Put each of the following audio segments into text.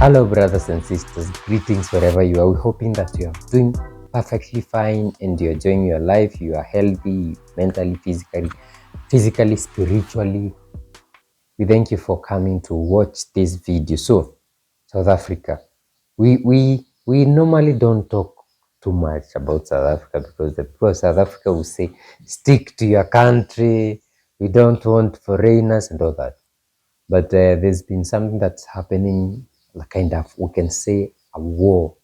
Hello, brothers and sisters. Greetings wherever you are. We're hoping that you are doing perfectly fine and you're enjoying your life. You are healthy, mentally, physically, spiritually. We thank you for coming to watch this video. So, South Africa. We normally don't talk too much about South Africa because the people of South Africa will say, stick to your country. We don't want foreigners and all that. But there's been something that's happening, kind of, we can say, a war,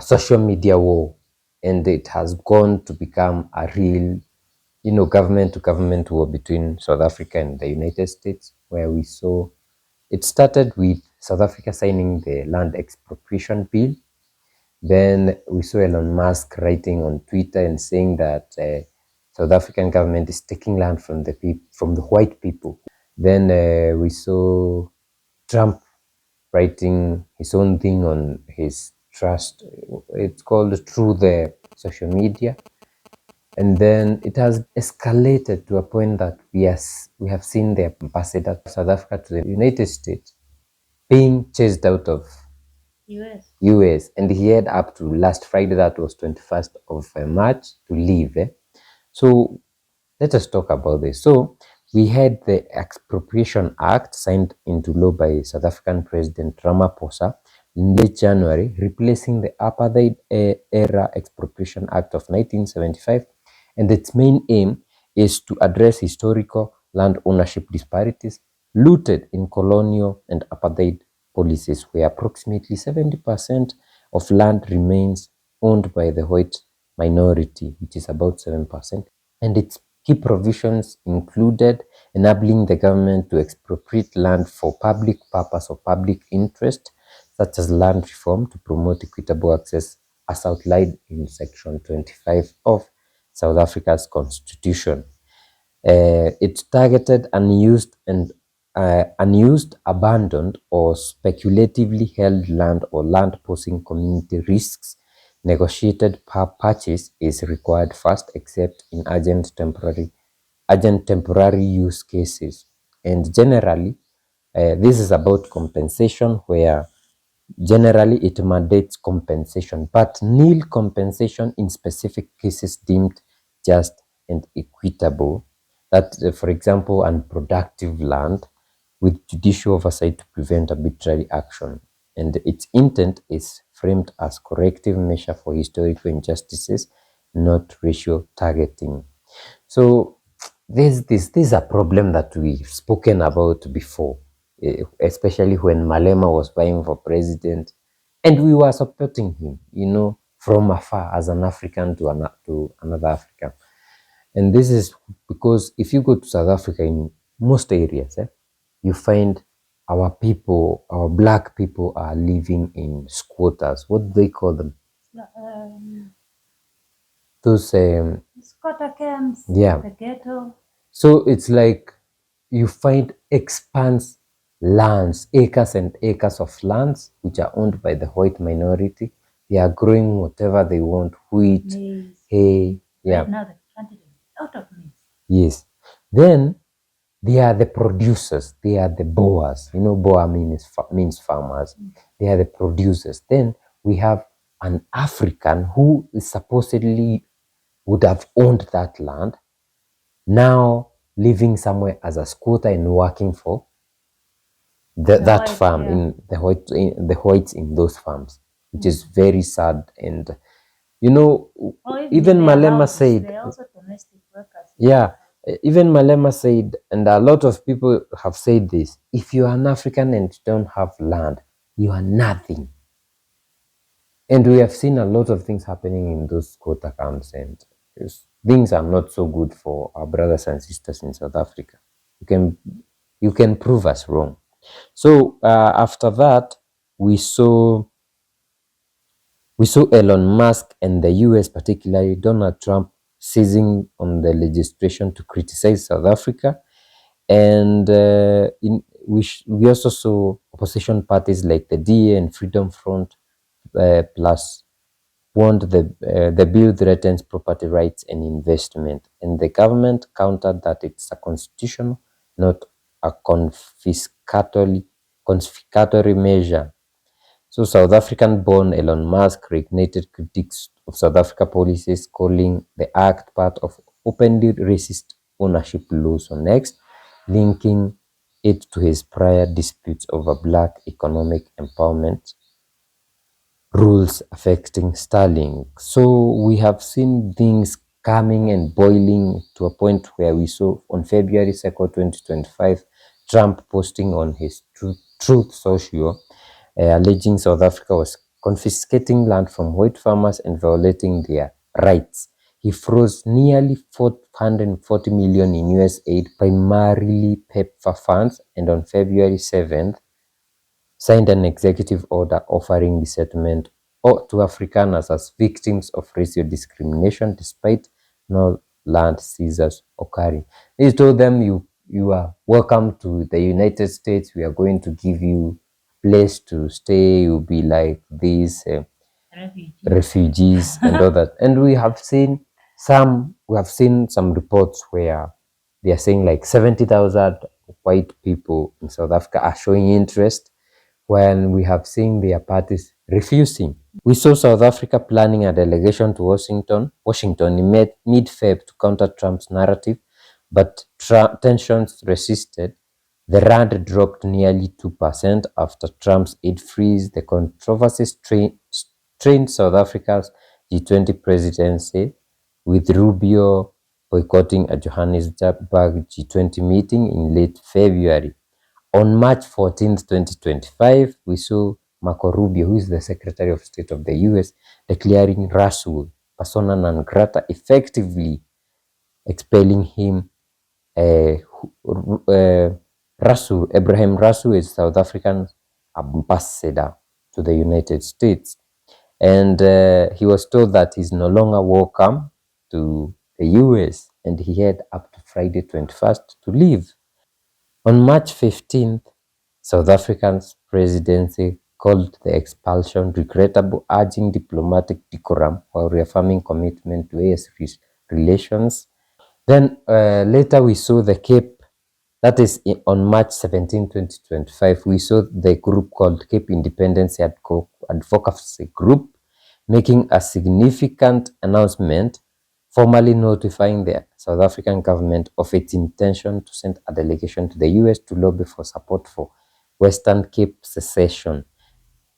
social media war, and it has gone to become a real, government to government war between South Africa and the United States, where we saw it started with South Africa signing the land expropriation bill. Then we saw Elon Musk writing on Twitter and saying that South African government is taking land from the white people. Then we saw Trump writing his own thing on his trust. It's called through the social media. And then it has escalated to a point that we have seen the ambassador of South Africa to the United States being chased out of US. And he had up to last Friday, that was 21st of March, to leave. So let us talk about this. So we had the Expropriation Act signed into law by South African President Ramaphosa in late January, replacing the Apartheid Era Expropriation Act of 1975. And its main aim is to address historical land ownership disparities rooted in colonial and apartheid policies, where approximately 70% of land remains owned by the white minority, which is about 7%. And its key provisions included enabling the government to expropriate land for public purpose or public interest, such as land reform to promote equitable access, as outlined in Section 25 of South Africa's Constitution. It targeted unused, abandoned, or speculatively held land or land posing community risks. Negotiated purchase is required first, except in urgent temporary use cases. And generally, this is about compensation, where generally it mandates compensation, but nil compensation in specific cases deemed just and equitable. That, for example, unproductive land, with judicial oversight to prevent arbitrary action. And its intent is framed as corrective measure for historical injustices, not racial targeting. So this is a problem that we've spoken about before, especially when Malema was vying for president, and we were supporting him, from afar as an African to another African. And this is because if you go to South Africa, in most areas, you find our people, our black people, are living in squatters. What do they call them? Those squatter camps, yeah, the ghetto. So it's like you find expanse lands, acres and acres of lands, which are owned by the white minority. They are growing whatever they want, wheat, maize, hay. Yeah. Right now they've planted a lot of maize. Yes. Then they are the producers. They are the boers. Boer means farmers. They are the producers. Then we have an African who is supposedly would have owned that land, now living somewhere as a squatter and working for that white, farm, yeah. in the whites in those farms, which is very sad. And even Malema said, they're also domestic workers. yeah, even Malema said, and a lot of people have said this: if you are an African and don't have land, you are nothing. And we have seen a lot of things happening in those squatter camps, and things are not so good for our brothers and sisters in South Africa. You can prove us wrong. So after that, we saw Elon Musk and the US, particularly Donald Trump, seizing on the legislation to criticize South Africa. And we also saw opposition parties like the DA and Freedom Front Plus warned the bill threatens property rights and investment. And the government countered that it's a constitutional, not a confiscatory confiscatory measure. So South African-born Elon Musk reignited critics of South Africa policies, calling the act part of openly racist ownership laws on X, linking it to his prior disputes over black economic empowerment rules affecting Starlink. So we have seen things coming and boiling to a point where we saw on February 2nd, 2025, Trump posting on his Truth Social, alleging South Africa was confiscating land from white farmers and violating their rights. He froze nearly 440 million in US aid, primarily PEPFAR funds, and on February 7th, signed an executive order offering resettlement to Afrikaners as victims of racial discrimination despite no land seizures occurring. He told them, you are welcome to the United States. We are going to give you place to stay. You'll be like these refugees and all that. And we have seen some reports where they are saying like 70,000 white people in South Africa are showing interest, when we have seen their parties refusing. We saw South Africa planning a delegation to Washington in mid-Feb to counter Trump's narrative, but tensions resisted. The rand dropped nearly 2% after Trump's aid freeze. The controversy strained South Africa's G20 presidency, with Rubio boycotting a Johannesburg G20 meeting in late February. On March 14th, 2025, we saw Marco Rubio, who is the Secretary of State of the US, declaring Rasul persona non grata, effectively expelling him. Ibrahim Rasul is South African ambassador to the United States. And he was told that he's no longer welcome to the US, and he had up to Friday 21st to leave. On March 15th, South Africa's presidency called the expulsion regrettable, urging diplomatic decorum while reaffirming commitment to AS relations. Then later we saw the Cape, that is on March 17, 2025, we saw the group called Cape Independence Advocacy Group making a significant announcement, formally notifying the South African government of its intention to send a delegation to the US to lobby for support for Western Cape secession.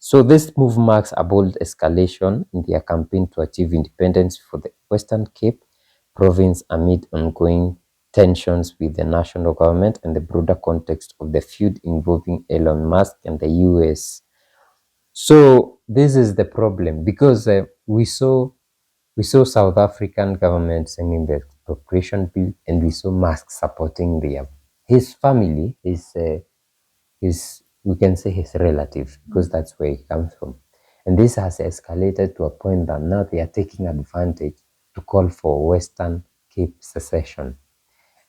So this move marks a bold escalation in their campaign to achieve independence for the Western Cape province amid ongoing tensions with the national government and the broader context of the feud involving Elon Musk and the US. So this is the problem, because we saw South African government sending the expropriation bill, and we saw Musk supporting his family, his we can say his relative, because that's where he comes from. And this has escalated to a point that now they are taking advantage to call for Western Cape secession.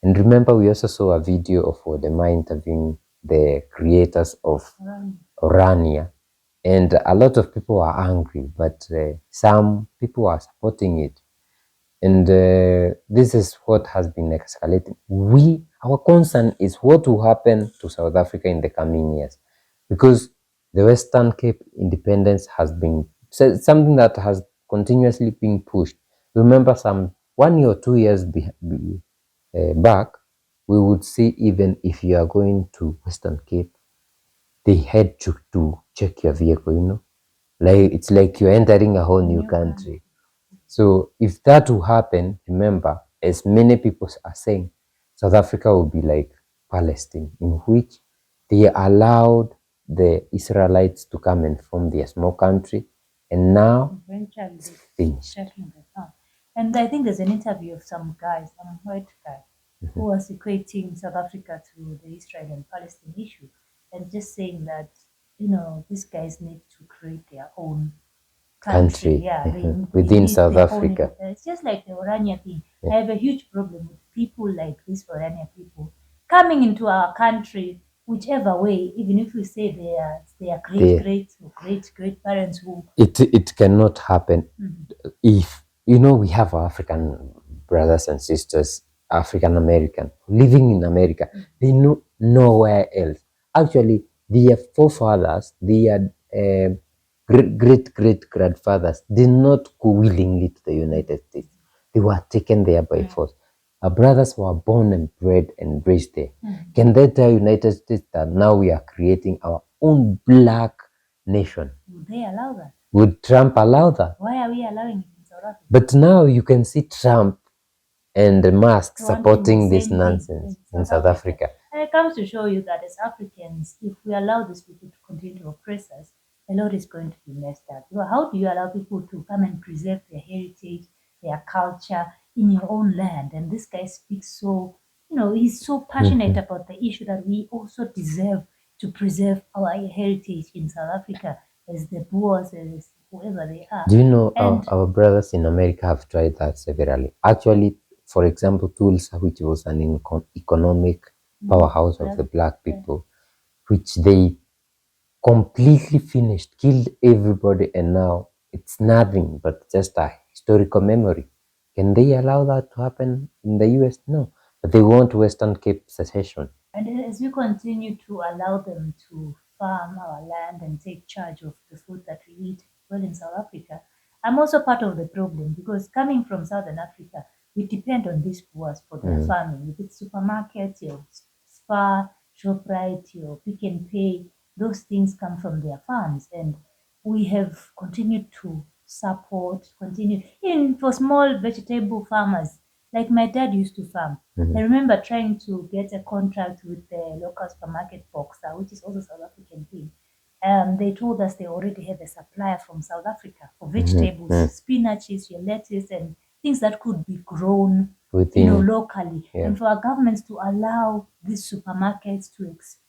And remember, we also saw a video of Wodema interviewing the creators of Orania. And a lot of people are angry, but some people are supporting it. And this is what has been escalating. Our concern is what will happen to South Africa in the coming years, because the Western Cape independence has been something that has continuously been pushed. Remember, some 1 year or 2 years back, we would see, even if you are going to Western Cape, they had to check your vehicle, like it's like you're entering a whole new country. So if that will happen, remember, as many people are saying, South Africa will be like Palestine, in which they allowed the Israelites to come and form their small country, and now eventually finished. shutting them down. And I think there's an interview of some white guy, who was equating South Africa to the Israel and Palestine issue, and just saying that, these guys need to create their own country. Yeah, within need South their own Africa. independence. It's just like the Orania thing. I have a huge problem with people like these Orania people coming into our country, whichever way, even if we say they are great parents who It cannot happen. If we have African brothers and sisters, African American living in America, they know nowhere else. Actually, their forefathers, their great grandfathers did not go willingly to the United States. They were taken there by force. Our brothers were born and bred and raised there. Can they tell United States that now we are creating our own black nation? Would they allow that? Would Trump allow that? Why are we allowing it in South Africa? But now you can see Trump and Musk Wanting supporting the this same thing nonsense in South Africa. And it comes to show you that as Africans, if we allow these people to continue to oppress us, a lot is going to be messed up. Well, how do you allow people to come and preserve their heritage, their culture in your own land? And this guy speaks so, he's so passionate about the issue that we also deserve to preserve our heritage in South Africa as the Boers, as whoever they are. Do you know our brothers in America have tried that severally? Actually, for example, Tulsa, which was an economic powerhouse of the black people, which they completely finished, killed everybody, and now it's nothing but just a historical memory. Can they allow that to happen in the US? No. But they want Western Cape secession. And as we continue to allow them to farm our land and take charge of the food that we eat well in South Africa, I'm also part of the problem because coming from Southern Africa, we depend on these Boers for their farming. If it's supermarkets, your Spar, Shoprite, your Pick and Pay, those things come from their farms. And we have continued to even for small vegetable farmers, like my dad used to farm. I remember trying to get a contract with the local supermarket Boxer, which is also South African thing. They told us they already have a supplier from South Africa for vegetables, spinaches, your lettuce, and things that could be grown Within, locally. And for our governments to allow these supermarkets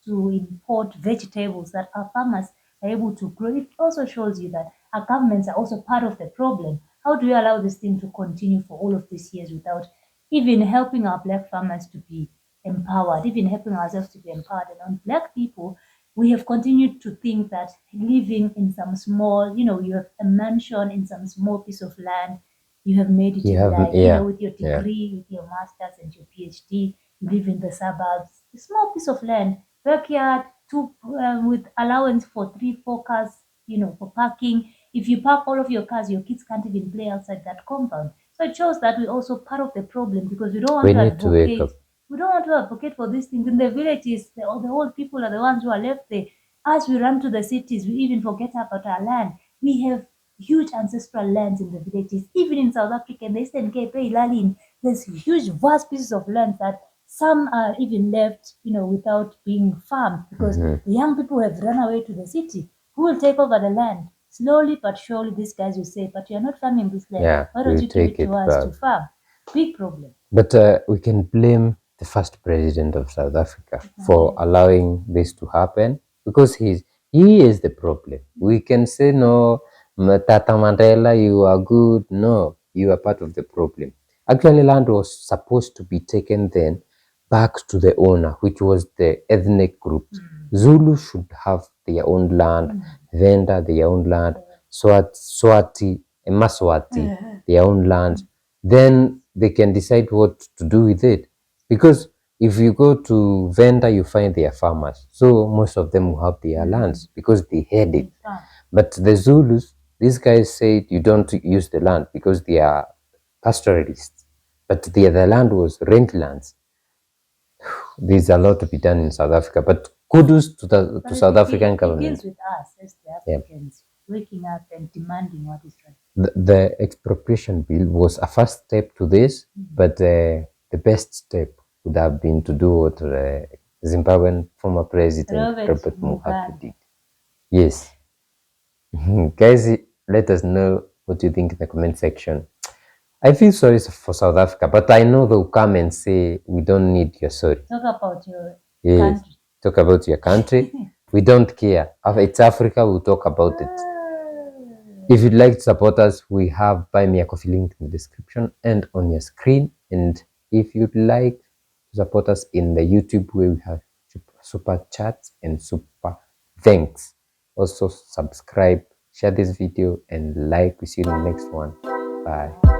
to import vegetables that our farmers are able to grow, it also shows you that our governments are also part of the problem. How do you allow this thing to continue for all of these years without even helping our black farmers to be empowered, even helping ourselves to be empowered? And on black people, we have continued to think that living in some small, you have a mansion in some small piece of land, you have made it in life, with your degree, with your master's and your PhD, you live in the suburbs, a small piece of land, backyard, with allowance for 3, 4 cars, for parking. If you park all of your cars, your kids can't even play outside that compound. So it shows that we're also part of the problem because we don't want to advocate. We don't want to advocate for these things. In the villages, the old people are the ones who are left there. As we run to the cities, we even forget about our land. We have huge ancestral lands in the villages. Even in South Africa, in the Eastern Cape, Lalin, there's huge, vast pieces of land that some are even left, without being farmed because the young people have run away to the city. Who will take over the land? Slowly but surely, these guys will say, but you're not farming this land. Why don't you give it to us to farm? Big problem. But we can blame the first president of South Africa for allowing this to happen because he is the problem. We can say, no, Tata Mandela, you are good. No, you are part of the problem. Actually, land was supposed to be taken then back to the owner, which was the ethnic groups. Zulu should have their own land, Venda their own land, Swati, Maswati their own land. Then they can decide what to do with it. Because if you go to Venda, you find their farmers. So most of them will have their lands because they had it. But the Zulus, these guys said you don't use the land because they are pastoralists. But the land was rent lands. There's a lot to be done in South Africa, but kudos to South African government. It begins with us as the Africans waking up and demanding what is right. The expropriation bill was a first step to this, but the best step would have been to do what the Zimbabwean former president Robert Mugabe did. Yes. Guys, let us know what you think in the comment section. I feel sorry for South Africa, but I know they'll come and say, we don't need your sorry. Talk about your country. Talk about your country. We don't care. It's Africa, we'll talk about it. If you'd like to support us, we have Buy Me a Coffee link in the description and on your screen. And if you'd like to support us in the YouTube way, we have super chats and super thanks. Also subscribe, share this video and like. We see you in the next one. Bye.